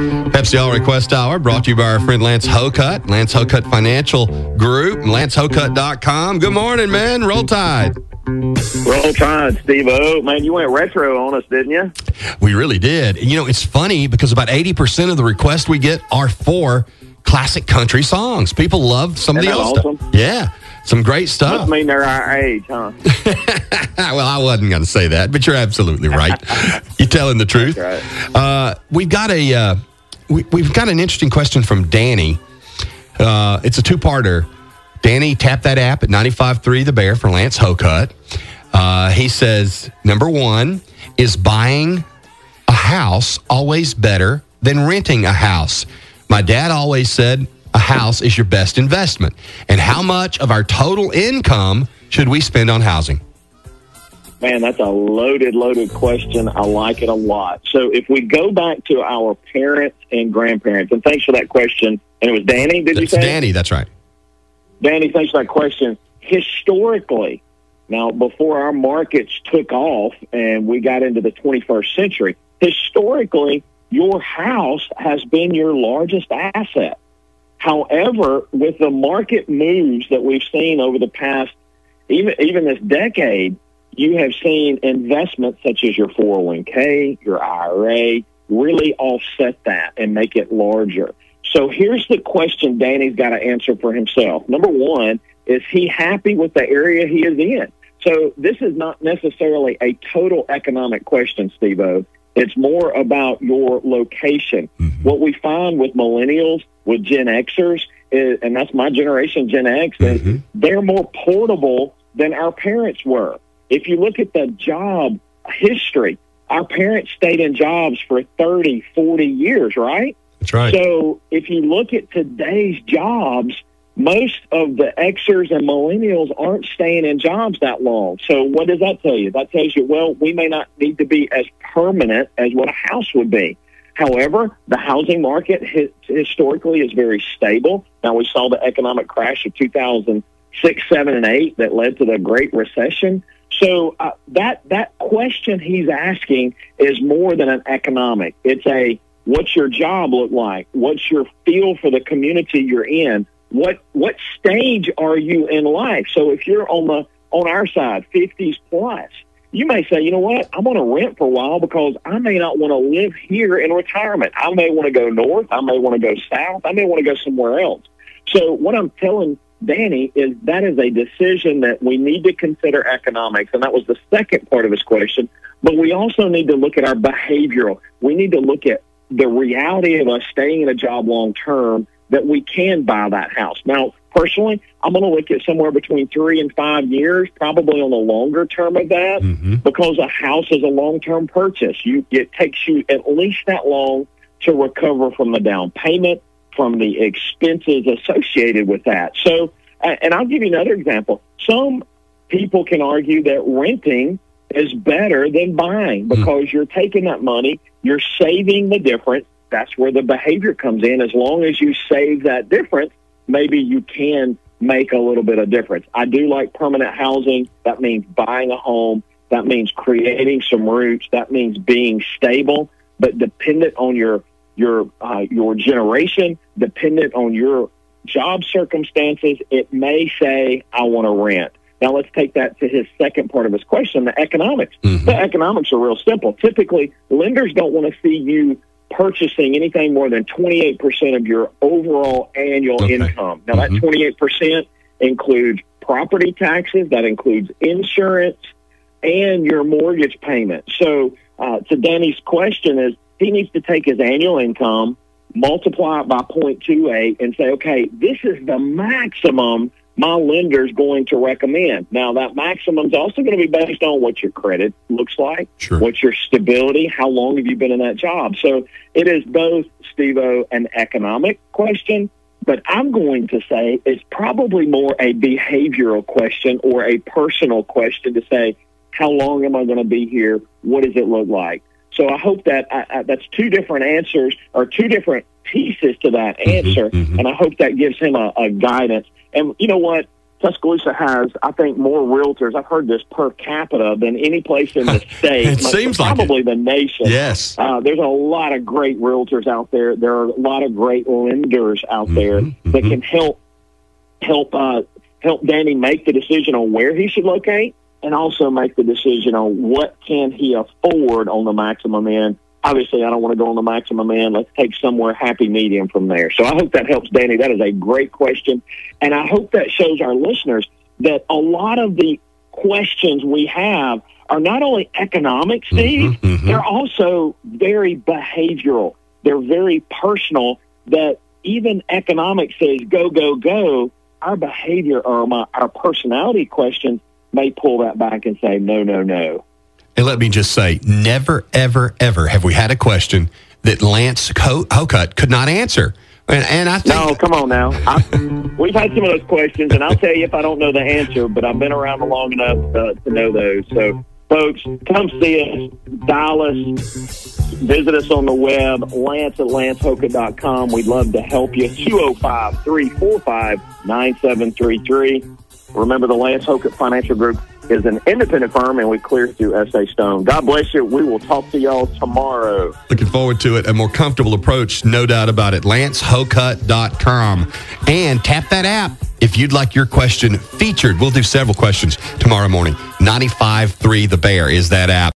Pepsi All Request Hour brought to you by our friend Lance Hocutt, Lance Hocutt Financial Group, and LanceHocutt.com. Good morning, man. Roll Tide. Roll Tide, Steve-O. Man, you went retro on us, didn't you? We really did. You know, it's funny because about 80% of the requests we get are for classic country songs. People love some of the old awesome? stuff. Yeah, some great stuff. Must mean they're our age, huh? Well, I wasn't going to say that, but you're absolutely right. You're telling the truth. That's right. We've got an interesting question from Danny. It's a two-parter. Danny, tap that app at 95.3 The Bear for Lance Hocutt. He says, number one, is buying a house always better than renting a house? My dad always said a house is your best investment. And how much of our total income should we spend on housing? Man, that's a loaded question. I like it a lot. So if we go back to our parents and grandparents, and thanks for that question. And it was Danny, did you say? Danny, that's right. Danny, thanks for that question. Historically, now before our markets took off and we got into the 21st century, historically, your house has been your largest asset. However, with the market moves that we've seen over the past, even this decade, you have seen investments such as your 401k, your IRA, really offset that and make it larger. So here's the question Danny's got to answer for himself. Number one, is he happy with the area he is in? So this is not necessarily a total economic question, Steve-O. It's more about your location. Mm-hmm. What we find with millennials, with Gen Xers, and that's my generation, Gen X, is they're more portable than our parents were. If you look at the job history, our parents stayed in jobs for 30, 40 years, right? That's right. So if you look at today's jobs, most of the Xers and millennials aren't staying in jobs that long. So what does that tell you? That tells you, well, we may not need to be as permanent as what a house would be. However, the housing market historically is very stable. Now, we saw the economic crash of 2006, 7, and 8 that led to the Great Recession. So that question he's asking is more than an economic. It's a, what's your job look like? What's your feel for the community you're in? What stage are you in life? So if you're on our side, 50s plus, you may say, you know what, I'm going to rent for a while because I may not want to live here in retirement. I may want to go north. I may want to go south. I may want to go somewhere else. So what I'm telling Danny is that is a decision that we need to consider economics, and that was the second part of his question. But we also need to look at our behavioral. We need to look at the reality of us staying in a job long term, that we can buy that house. Now, personally, I'm going to look at somewhere between 3 and 5 years, probably on the longer term of that, because a house is a long-term purchase. It takes you at least that long to recover from the down payment, from the expenses associated with that. So, and I'll give you another example. Some people can argue that renting is better than buying because you're taking that money, you're saving the difference. That's where the behavior comes in. As long as you save that difference, maybe you can make a little bit of difference. I do like permanent housing. That means buying a home. That means creating some roots. That means being stable, but dependent on your generation, dependent on your job circumstances, it may say, I want to rent. Now, let's take that to his second part of his question, the economics. The economics are real simple. Typically, lenders don't want to see you purchasing anything more than 28% of your overall annual income. Now, that 28% includes property taxes, that includes insurance, and your mortgage payment. So to Danny's question is, he needs to take his annual income, multiply it by 0.28, and say, okay, this is the maximum my lender's going to recommend. Now, that maximum is also going to be based on what your credit looks like, what's your stability, how long have you been in that job. So it is both, Steve-O, an economic question, but I'm going to say it's probably more a behavioral question or a personal question to say, how long am I going to be here? What does it look like? So I hope that that's two different answers or two different pieces to that answer, and I hope that gives him a guidance. And you know what? Tuscaloosa has, I think, more realtors. I've heard this per capita than any place in the state. It seems probably like the nation. Yes. There's a lot of great realtors out there. There are a lot of great lenders out there that can help Danny make the decision on where he should locate, and also make the decision on what can he afford on the maximum end. Obviously, I don't want to go on the maximum end. Let's take somewhere happy medium from there. So I hope that helps, Danny. That is a great question. And I hope that shows our listeners that a lot of the questions we have are not only economic, Steve, they're also very behavioral. They're very personal, that even economics says go, go, go. Our behavior or our personality questions may pull that back and say, no, no, no. And let me just say, never, ever, ever have we had a question that Lance Hokut could not answer. And I think... No, come on now. We've had some of those questions, and I'll tell you if I don't know the answer, but I've been around long enough to know those. So, folks, come see us, dial us, visit us on the web, lance@lancehokut.com. We'd love to help you. 205-345-9733. Remember, the Lance Hokut Financial Group is an independent firm, and we clear through S.A. Stone. God bless you. We will talk to y'all tomorrow. Looking forward to it. A more comfortable approach, no doubt about it. LanceHokut.com. And tap that app if you'd like your question featured. We'll do several questions tomorrow morning. 95.3 The Bear is that app.